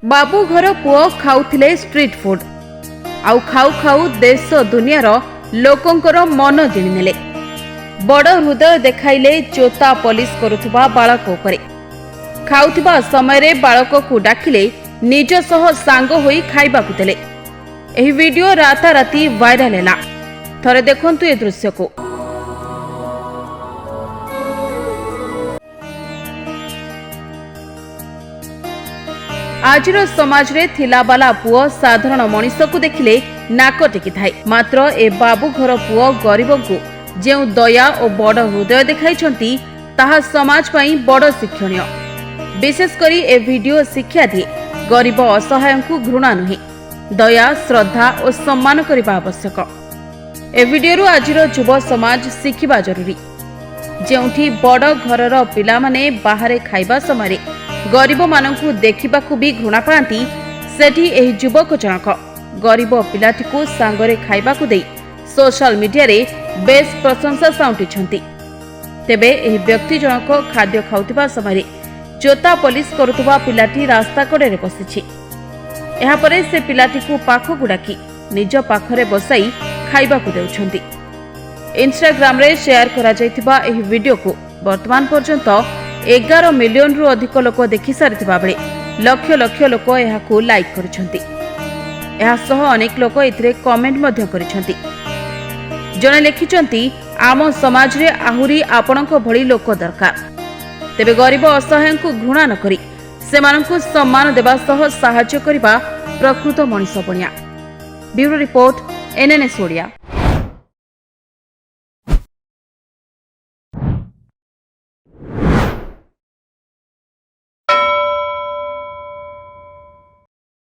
बाबू घर पुओ खाउथिले street food आउ खाउ खाउ देश दुनियार लोकंकर मन जिणिनेले। बड़ हृदय देखाइले चोता पॉलिश करुथुबा बालक उपरे। खाउथिबा समय बालक को डाकिले निज सह सांग होई खाइबाकु देले। एही वीडियो राताराती वायरल हैला। थरे देखंतु ए दृश्य को। आजिर समाज रे थिला बाला पुओ साधारण मनीष को देखिले नाक टेकी थाए। मात्र ए बाबू घर पुओ गरीब को जेउ दया और बड़ हृदय देखाइछंती ताहा समाज पई बड़ शिक्षणीय। विशेष करी ए वीडियो शिक्षा दिए गरीब असहाय को घृणा नुहे, दया श्रद्धा और सम्मान करबा आवश्यक। ए वीडियो आजिर युव समाज शिखिबा जरूरी। जेउठी बड़ घरर पिला माने बाहरे खाइबा समय गरीब मानकु देखिबाकु भी घृणा पाती, सेठी एही युवक जनक गरीब पिलाटी को सांगरे खाइबाकु देई सोशल मीडिया रे बेस प्रशंसा साउंटिछंती। तेबे एही व्यक्ति जनक खाद्य खाउतिबा समय चोता पॉलिश करुतबा पिलाटी रास्ता कड़े रे बसिछि। एहा परे से पिलाटी को पाखकु डाकी निज पाखरे बसाई खाइबाकु देउछंती। इंस्टाग्राम रे शेयर करा जायतिबा एही वीडियो को वर्तमान पर्यंत 11 मिलियन रु अधिक लोक देखि सारिथिबा बेले लक्ष लक्ष लोक एहाकु लाइक करिसंती। एहा सह अनेक लोक इथरे कमेंट मध्य करिसंती। जने लिखिसंती, आम समाज रे आहुरी आपणक भଳି लोक दरकार। तेबे गरीब असहाय को घृणा न करी सेमानकु सम्मान देबा सह सहाय्य करिबा प्रकृत मनीष बनिया। Bureau report, NNS Odia.